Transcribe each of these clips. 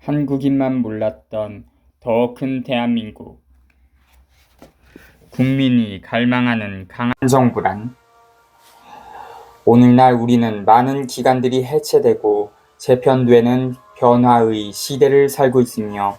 한국인만 몰랐던 더 큰 대한민국. 국민이 갈망하는 강한 정부란? 오늘날 우리는 많은 기관들이 해체되고 재편되는 변화의 시대를 살고 있으며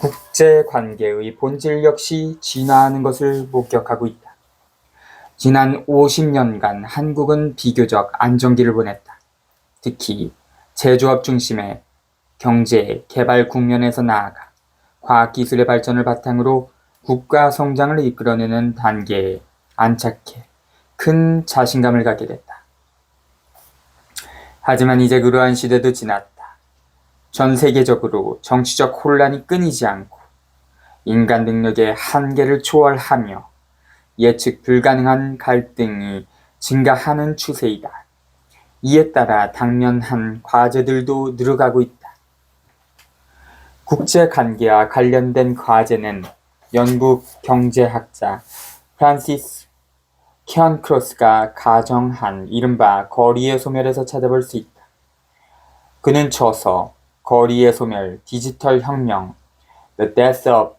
국제관계의 본질 역시 진화하는 것을 목격하고 있다. 지난 50년간 한국은 비교적 안정기를 보냈다. 특히 제조업 중심의 경제, 개발 국면에서 나아가 과학기술의 발전을 바탕으로 국가 성장을 이끌어내는 단계에 안착해 큰 자신감을 갖게 됐다. 하지만 이제 그러한 시대도 지났다. 전 세계적으로 정치적 혼란이 끊이지 않고 인간 능력의 한계를 초월하며 예측 불가능한 갈등이 증가하는 추세이다. 이에 따라 당면한 과제들도 늘어가고 있다. 국제관계와 관련된 과제는 영국 경제학자 프란시스 케언크로스가 가정한 이른바 거리의 소멸에서 찾아볼 수 있다. 그는 저서 거리의 소멸, 디지털 혁명, The Death of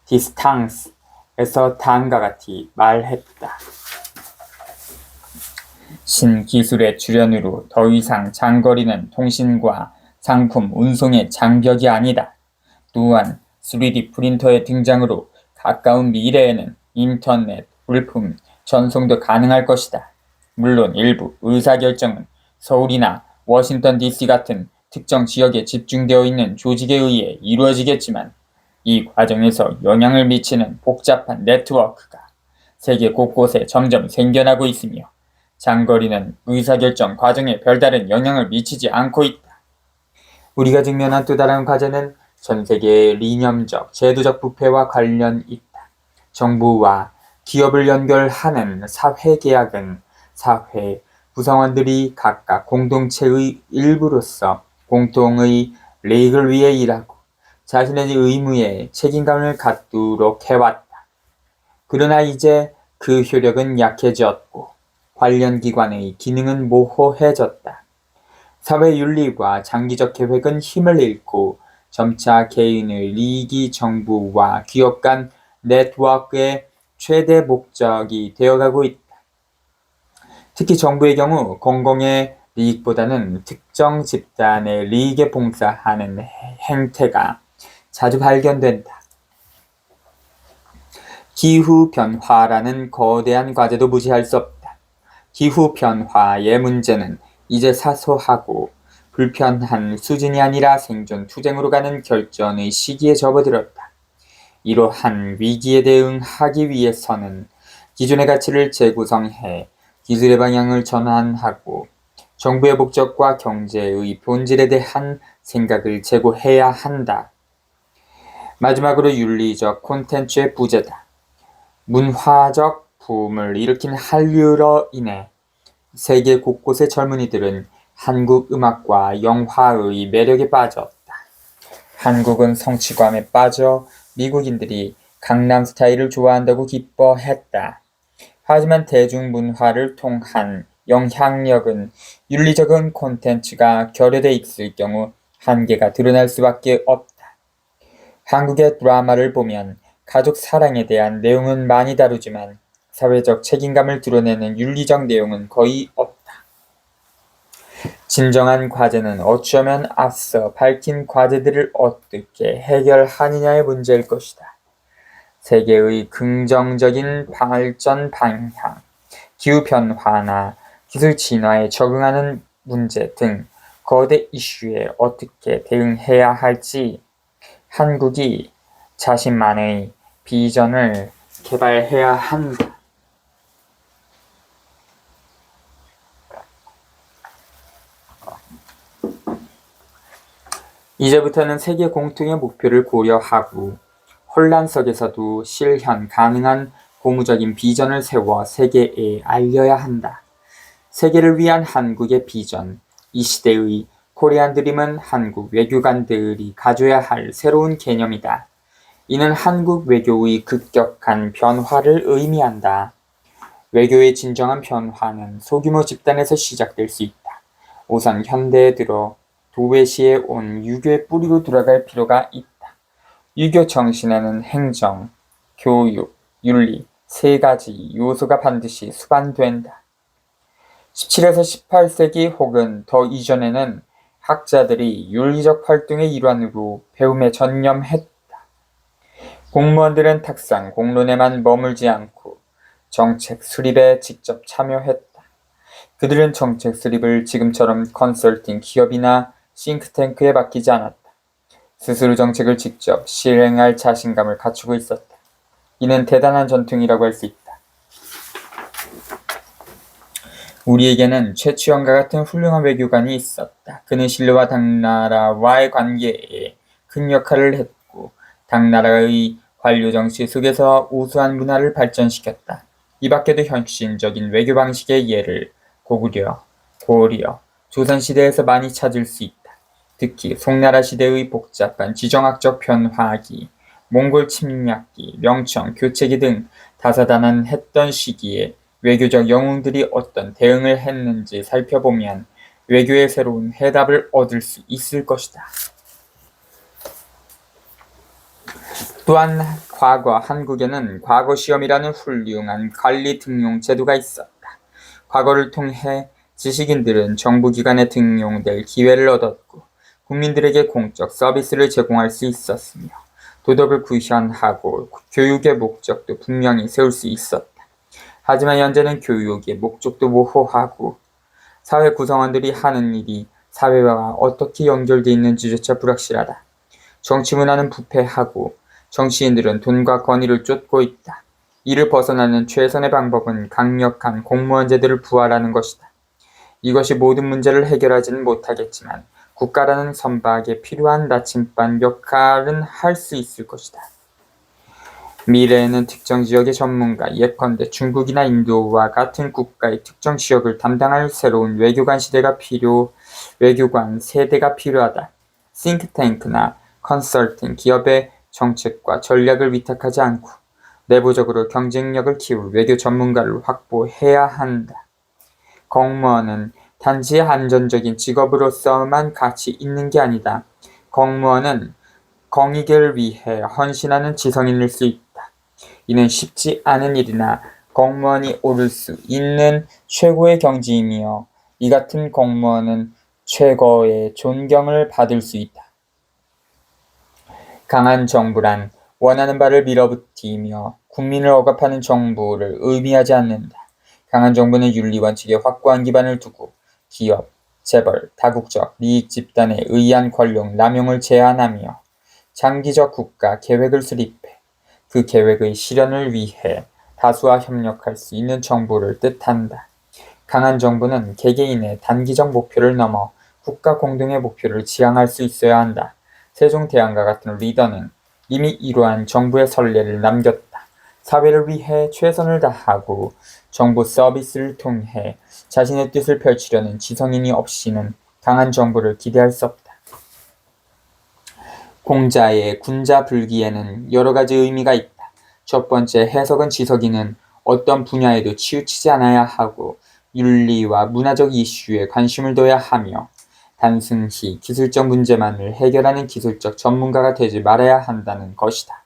Distance 에서 다음과 같이 말했다. 신기술의 출현으로 더 이상 장거리는 통신과 상품 운송의 장벽이 아니다. 또한 3D 프린터의 등장으로 가까운 미래에는 인터넷, 물품, 전송도 가능할 것이다. 물론 일부 의사결정은 서울이나 워싱턴 DC 같은 특정 지역에 집중되어 있는 조직에 의해 이루어지겠지만 이 과정에서 영향을 미치는 복잡한 네트워크가 세계 곳곳에 점점 생겨나고 있으며 장거리는 의사결정 과정에 별다른 영향을 미치지 않고 있다. 우리가 직면한 또 다른 과제는 전 세계의 이념적, 제도적 부패와 관련 있다. 정부와 기업을 연결하는 사회계약은 사회 구성원들이 각각 공동체의 일부로서 공통의利益을 위해 일하고 자신의 의무에 책임감을 갖도록 해왔다. 그러나 이제 그 효력은 약해졌고 관련 기관의 기능은 모호해졌다. 사회윤리와 장기적 계획은 힘을 잃고 점차 개인의 이익이 정부와 기업 간 네트워크의 최대 목적이 되어가고 있다. 특히 정부의 경우 공공의 이익보다는 특정 집단의 이익에 봉사하는 행태가 자주 발견된다. 기후변화라는 거대한 과제도 무시할 수 없다. 기후변화의 문제는 이제 사소하고 불편한 수준이 아니라 생존 투쟁으로 가는 결전의 시기에 접어들었다. 이러한 위기에 대응하기 위해서는 기존의 가치를 재구성해 기술의 방향을 전환하고 정부의 목적과 경제의 본질에 대한 생각을 재고해야 한다. 마지막으로 윤리적 콘텐츠의 부재다. 문화적 붐을 일으킨 한류로 인해 세계 곳곳의 젊은이들은 한국 음악과 영화의 매력에 빠졌다. 한국은 성취감에 빠져 미국인들이 강남 스타일을 좋아한다고 기뻐했다. 하지만 대중문화를 통한 영향력은 윤리적인 콘텐츠가 결여돼 있을 경우 한계가 드러날 수밖에 없다. 한국의 드라마를 보면 가족 사랑에 대한 내용은 많이 다루지만 사회적 책임감을 드러내는 윤리적 내용은 거의 없다. 진정한 과제는 어쩌면 앞서 밝힌 과제들을 어떻게 해결하느냐의 문제일 것이다. 세계의 긍정적인 발전 방향, 기후변화나 기술 진화에 적응하는 문제 등 거대 이슈에 어떻게 대응해야 할지 한국이 자신만의 비전을 개발해야 한다. 이제부터는 세계 공통의 목표를 고려하고 혼란 속에서도 실현 가능한 고무적인 비전을 세워 세계에 알려야 한다. 세계를 위한 한국의 비전, 이 시대의 코리안 드림은 한국 외교관들이 가져야 할 새로운 개념이다. 이는 한국 외교의 급격한 변화를 의미한다. 외교의 진정한 변화는 소규모 집단에서 시작될 수 있다. 우선 현대에 들어 도외시에 온 유교의 뿌리로 돌아갈 필요가 있다. 유교 정신에는 행정, 교육, 윤리 세 가지 요소가 반드시 수반된다. 17에서 18세기 혹은 더 이전에는 학자들이 윤리적 활동의 일환으로 배움에 전념했다. 공무원들은 탁상, 공론에만 머물지 않고 정책 수립에 직접 참여했다. 그들은 정책 수립을 지금처럼 컨설팅 기업이나 싱크탱크에 맡기지 않았다. 스스로 정책을 직접 실행할 자신감을 갖추고 있었다. 이는 대단한 전통이라고 할 수 있다. 우리에게는 최치원과 같은 훌륭한 외교관이 있었다. 그는 신라와 당나라와의 관계에 큰 역할을 했고 당나라의 관료 정치 속에서 우수한 문화를 발전시켰다. 이 밖에도 혁신적인 외교 방식의 예를 고구려, 고려, 조선시대에서 많이 찾을 수 있다. 특히 송나라 시대의 복잡한 지정학적 변화기, 몽골 침략기, 명청, 교체기 등 다사다난했던 시기에 외교적 영웅들이 어떤 대응을 했는지 살펴보면 외교의 새로운 해답을 얻을 수 있을 것이다. 또한 과거 한국에는 과거시험이라는 훌륭한 관리 등용 제도가 있었다. 과거를 통해 지식인들은 정부기관에 등용될 기회를 얻었고 국민들에게 공적 서비스를 제공할 수 있었으며 도덕을 구현하고 교육의 목적도 분명히 세울 수 있었다. 하지만 현재는 교육의 목적도 모호하고 사회 구성원들이 하는 일이 사회와 어떻게 연결되어 있는지조차 불확실하다. 정치 문화는 부패하고 정치인들은 돈과 권위를 쫓고 있다. 이를 벗어나는 최선의 방법은 강력한 공무원 제도를 부활하는 것이다. 이것이 모든 문제를 해결하지는 못하겠지만 국가라는 선박에 필요한 나침반 역할은 할 수 있을 것이다. 미래에는 특정 지역의 전문가, 예컨대 중국이나 인도와 같은 국가의 특정 지역을 담당할 새로운 외교관 세대가 필요하다. 싱크탱크나 컨설팅 기업의 정책과 전략을 위탁하지 않고 내부적으로 경쟁력을 키울 외교 전문가를 확보해야 한다. 공무원은 단지 안전적인 직업으로서만 가치 있는 게 아니다. 공무원은 공익을 위해 헌신하는 지성인일 수 있다. 이는 쉽지 않은 일이나 공무원이 오를 수 있는 최고의 경지이며 이 같은 공무원은 최고의 존경을 받을 수 있다. 강한 정부란 원하는 바를 밀어붙이며 국민을 억압하는 정부를 의미하지 않는다. 강한 정부는 윤리 원칙에 확고한 기반을 두고 기업, 재벌, 다국적利益 집단에 의한 권력 남용을 제한하며 장기적 국가 계획을 수립해 그 계획의 실현을 위해 다수와 협력할 수 있는 정부를 뜻한다. 강한 정부는 개개인의 단기적 목표를 넘어 국가 공동의 목표를 지향할 수 있어야 한다. 세종대왕과 같은 리더는 이미 이러한 정부의 선례를 남겼다. 사회를 위해 최선을 다하고 정부 서비스를 통해 자신의 뜻을 펼치려는 지성인이 없이는 강한 정부를 기대할 수 없다. 공자의 군자불기에는 여러 가지 의미가 있다. 첫 번째 해석은 지성인은 어떤 분야에도 치우치지 않아야 하고 윤리와 문화적 이슈에 관심을 둬야 하며 단순히 기술적 문제만을 해결하는 기술적 전문가가 되지 말아야 한다는 것이다.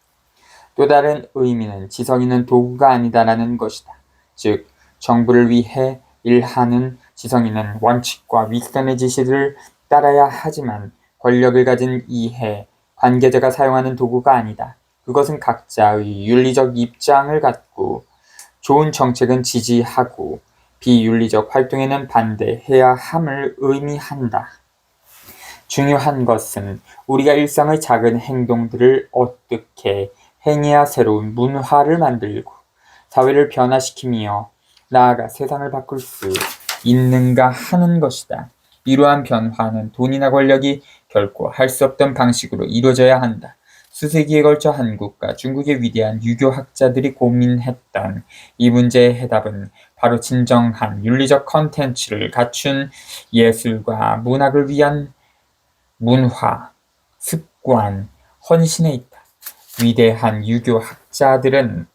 또 다른 의미는 지성인은 도구가 아니다라는 것이다. 즉 정부를 위해 일하는 지성인은 원칙과 윗선의 지시를 따라야 하지만 권력을 가진 이해, 관계자가 사용하는 도구가 아니다. 그것은 각자의 윤리적 입장을 갖고 좋은 정책은 지지하고 비윤리적 활동에는 반대해야 함을 의미한다. 중요한 것은 우리가 일상의 작은 행동들을 어떻게 행해야 새로운 문화를 만들고 사회를 변화시키며 나아가 세상을 바꿀 수 있는가 하는 것이다. 이러한 변화는 돈이나 권력이 결코 할 수 없던 방식으로 이루어져야 한다. 수세기에 걸쳐 한국과 중국의 위대한 유교학자들이 고민했던 이 문제의 해답은 바로 진정한 윤리적 컨텐츠를 갖춘 예술과 문학을 위한 문화, 습관, 헌신에 있다. 위대한 유교학자들은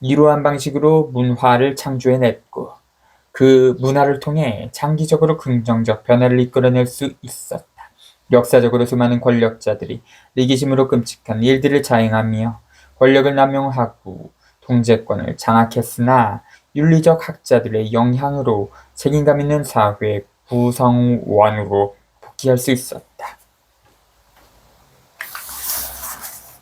이러한 방식으로 문화를 창조해냈고 그 문화를 통해 장기적으로 긍정적 변화를 이끌어낼 수 있었다. 역사적으로 수많은 권력자들이 이기심으로 끔찍한 일들을 자행하며 권력을 남용하고 통제권을 장악했으나 윤리적 학자들의 영향으로 책임감 있는 사회 구성원으로 복귀할 수 있었다.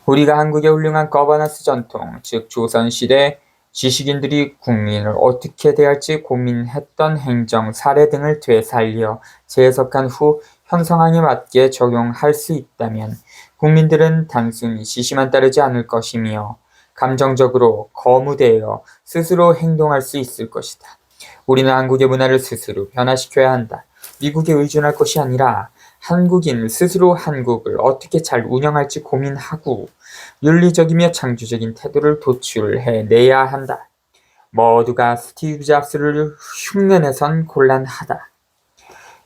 우리가 한국의 훌륭한 거버넌스 전통, 즉 조선시대 지식인들이 국민을 어떻게 대할지 고민했던 행정 사례 등을 되살려 재해석한 후 현 상황에 맞게 적용할 수 있다면 국민들은 단순히 지시만 따르지 않을 것이며 감정적으로 거무되어 스스로 행동할 수 있을 것이다. 우리는 한국의 문화를 스스로 변화시켜야 한다. 미국에 의존할 것이 아니라 한국인 스스로 한국을 어떻게 잘 운영할지 고민하고 윤리적이며 창조적인 태도를 도출해내야 한다. 모두가 스티브 잡스를 흉내내선 곤란하다.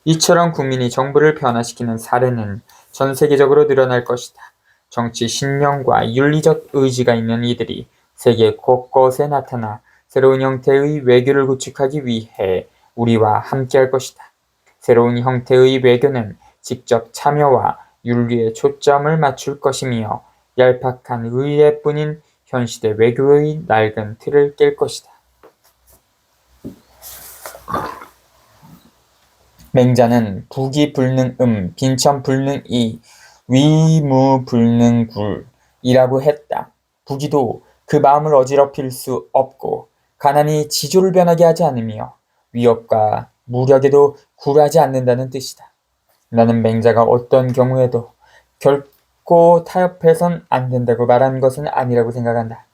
이처럼 국민이 정부를 변화시키는 사례는 전 세계적으로 늘어날 것이다. 정치 신념과 윤리적 의지가 있는 이들이 세계 곳곳에 나타나 새로운 형태의 외교를 구축하기 위해 우리와 함께할 것이다. 새로운 형태의 외교는 직접 참여와 윤리에 초점을 맞출 것이며 얄팍한 의례뿐인 현시대 외교의 낡은 틀을 깰 것이다. 맹자는 부기 불능 빈천 불능 위무 불능 굴이라고 했다. 부기도 그 마음을 어지럽힐 수 없고 가난이 지조를 변하게 하지 않으며 위협과 무력에도 굴하지 않는다는 뜻이다. 나는 맹자가 어떤 경우에도 결코 타협해선 안 된다고 말한 것은 아니라고 생각한다.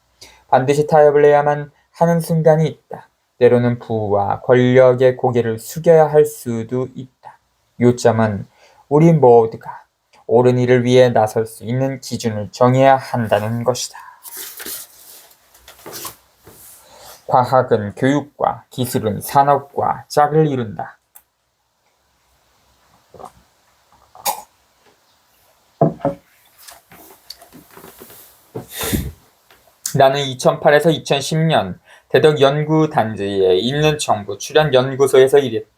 반드시 타협을 해야만 하는 순간이 있다. 때로는 부와 권력의 고개를 숙여야 할 수도 있다. 요점은 우리 모두가 옳은 일을 위해 나설 수 있는 기준을 정해야 한다는 것이다. 과학은 교육과 기술은 산업과 짝을 이룬다. 나는 2008에서 2010년 대덕연구단지에 있는 정부 출연연구소에서 일했다.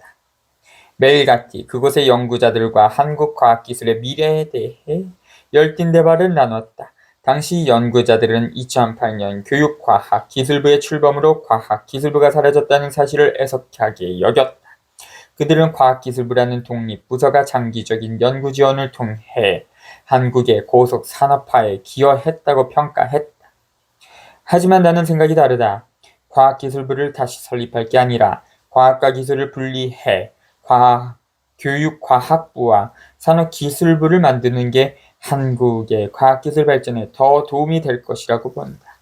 매일같이 그곳의 연구자들과 한국과학기술의 미래에 대해 열띤 대화를 나눴다. 당시 연구자들은 2008년 교육과학기술부의 출범으로 과학기술부가 사라졌다는 사실을 애석하게 여겼다. 그들은 과학기술부라는 독립부서가 장기적인 연구지원을 통해 한국의 고속산업화에 기여했다고 평가했다. 하지만 나는 생각이 다르다. 과학기술부를 다시 설립할 게 아니라 과학과 기술을 분리해 교육과학부와 산업기술부를 만드는 게 한국의 과학기술 발전에 더 도움이 될 것이라고 본다.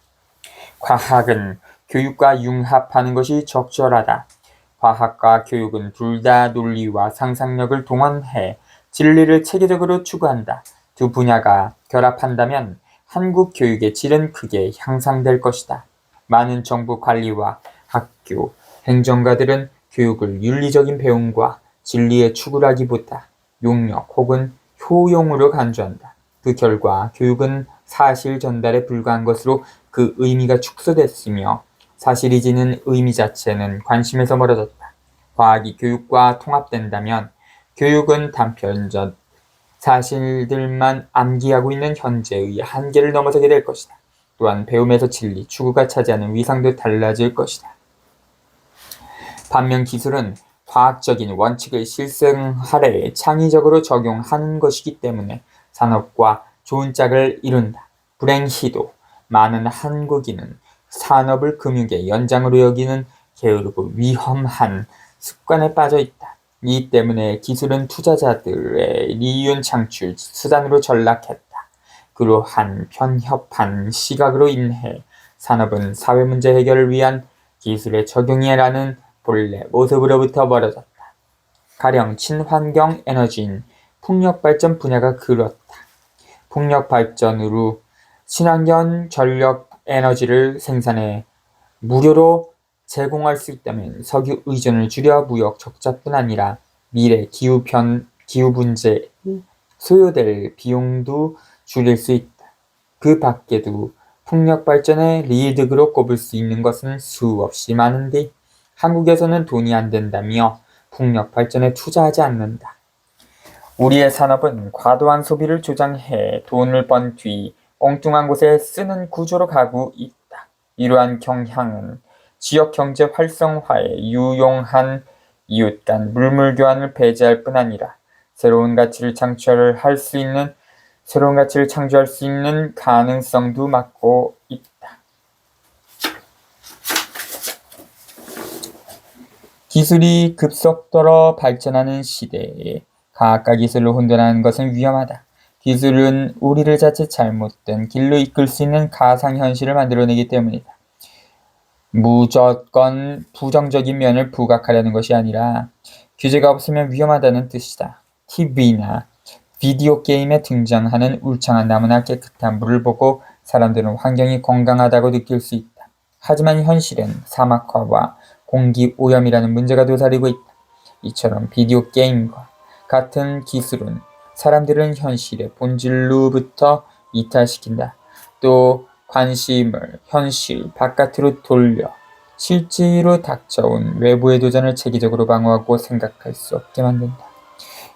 과학은 교육과 융합하는 것이 적절하다. 과학과 교육은 둘 다 논리와 상상력을 동원해 진리를 체계적으로 추구한다. 두 분야가 결합한다면 한국 교육의 질은 크게 향상될 것이다. 많은 정부 관리와 학교, 행정가들은 교육을 윤리적인 배움과 진리의 추구라기보다 용역 혹은 효용으로 간주한다. 그 결과 교육은 사실 전달에 불과한 것으로 그 의미가 축소됐으며 사실이 지닌 의미 자체는 관심에서 멀어졌다. 과학이 교육과 통합된다면 교육은 단편적 사실들만 암기하고 있는 현재의 한계를 넘어서게 될 것이다. 또한 배움에서 진리, 추구가 차지하는 위상도 달라질 것이다. 반면 기술은 과학적인 원칙을 실생활에 창의적으로 적용하는 것이기 때문에 산업과 좋은 짝을 이룬다. 불행히도 많은 한국인은 산업을 금융의 연장으로 여기는 게으르고 위험한 습관에 빠져 있다. 이 때문에 기술은 투자자들의 이윤 창출 수단으로 전락했다. 그러한 편협한 시각으로 인해 산업은 사회 문제 해결을 위한 기술의 적용이라는 본래 모습으로부터 멀어졌다. 가령 친환경 에너지인 풍력발전 분야가 그렇다. 풍력발전으로 친환경 전력 에너지를 생산해 무료로 제공할 수 있다면 석유 의존을 줄여 무역 적자뿐 아니라 미래 기후 문제에 소요될 비용도 줄일 수 있다. 그 밖에도 풍력 발전의 리드그로 꼽을 수 있는 것은 수없이 많은데 한국에서는 돈이 안 된다며 풍력 발전에 투자하지 않는다. 우리의 산업은 과도한 소비를 조장해 돈을 번 뒤 엉뚱한 곳에 쓰는 구조로 가고 있다. 이러한 경향은 지역 경제 활성화에 유용한 이웃 간 물물 교환을 배제할 뿐 아니라 새로운 가치를 창출할 수 있는 가능성도 막고 있다. 기술이 급속도로 발전하는 시대에 과학과 기술을 혼돈하는 것은 위험하다. 기술은 우리를 자칫 잘못된 길로 이끌 수 있는 가상현실을 만들어내기 때문이다. 무조건 부정적인 면을 부각하려는 것이 아니라 규제가 없으면 위험하다는 뜻이다. TV나 비디오 게임에 등장하는 울창한 나무나 깨끗한 물을 보고 사람들은 환경이 건강하다고 느낄 수 있다. 하지만 현실은 사막화와 공기 오염이라는 문제가 도사리고 있다. 이처럼 비디오 게임과 같은 기술은 사람들은 현실의 본질로부터 이탈시킨다. 또 관심을 현실 바깥으로 돌려 실제로 닥쳐온 외부의 도전을 체계적으로 방어하고 생각할 수 없게 만든다.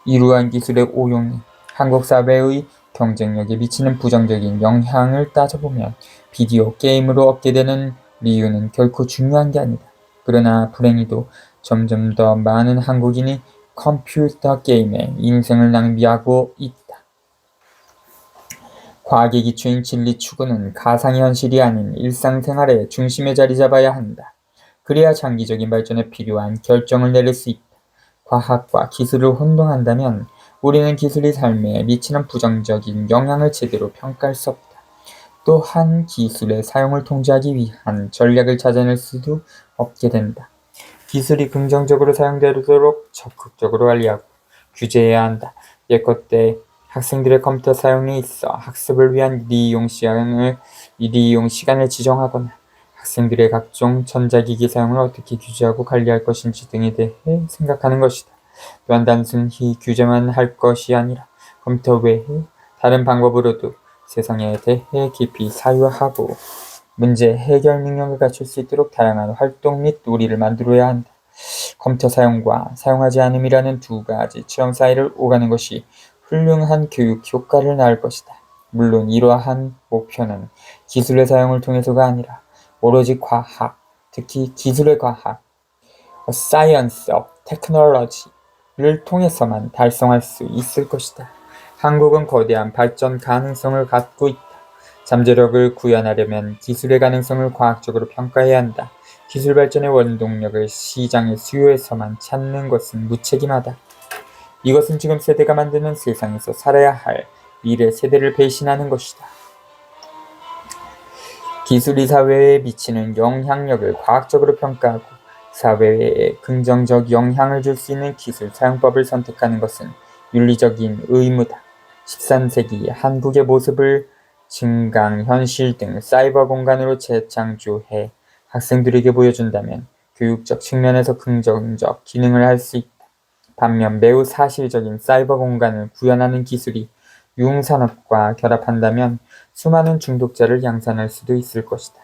이러한 기술의 오용이 한국 사회의 경쟁력에 미치는 부정적인 영향을 따져보면 비디오 게임으로 얻게 되는 이유는 결코 중요한 게 아니다. 그러나 불행히도 점점 더 많은 한국인이 컴퓨터 게임에 인생을 낭비하고 있다. 과학의 기초인 진리 추구는 가상현실이 아닌 일상생활의 중심에 자리 잡아야 한다. 그래야 장기적인 발전에 필요한 결정을 내릴 수 있다. 과학과 기술을 혼동한다면 우리는 기술이 삶에 미치는 부정적인 영향을 제대로 평가할 수 없다. 또한 기술의 사용을 통제하기 위한 전략을 찾아낼 수도 없게 된다. 기술이 긍정적으로 사용되도록 적극적으로 관리하고 규제해야 한다. 예컨대 학생들의 컴퓨터 사용에 있어 학습을 위한 이용 시간을 지정하거나 학생들의 각종 전자기기 사용을 어떻게 규제하고 관리할 것인지 등에 대해 생각하는 것이다. 또한 단순히 규제만 할 것이 아니라 컴퓨터 외에 다른 방법으로도 세상에 대해 깊이 사유하고 문제 해결 능력을 갖출 수 있도록 다양한 활동 및 놀이를 만들어야 한다. 컴퓨터 사용과 사용하지 않음이라는 두 가지 체험 사이를 오가는 것이 훌륭한 교육 효과를 낳을 것이다. 물론 이러한 목표는 기술의 사용을 통해서가 아니라 오로지 과학, 특히 기술의 과학, Science of Technology를 통해서만 달성할 수 있을 것이다. 한국은 거대한 발전 가능성을 갖고 있다. 잠재력을 구현하려면 기술의 가능성을 과학적으로 평가해야 한다. 기술 발전의 원동력을 시장의 수요에서만 찾는 것은 무책임하다. 이것은 지금 세대가 만드는 세상에서 살아야 할 미래 세대를 배신하는 것이다. 기술이 사회에 미치는 영향력을 과학적으로 평가하고 사회에 긍정적 영향을 줄 수 있는 기술 사용법을 선택하는 것은 윤리적인 의무다. 13세기 한국의 모습을 증강현실 등 사이버 공간으로 재창조해 학생들에게 보여준다면 교육적 측면에서 긍정적 기능을 할 수 있다. 반면 매우 사실적인 사이버 공간을 구현하는 기술이 융산업과 결합한다면 수많은 중독자를 양산할 수도 있을 것이다.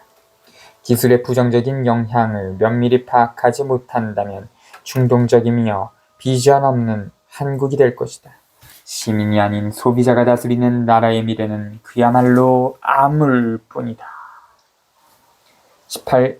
기술의 부정적인 영향을 면밀히 파악하지 못한다면 충동적이며 비전 없는 한국이 될 것이다. 시민이 아닌 소비자가 다스리는 나라의 미래는 그야말로 암울뿐이다. 18.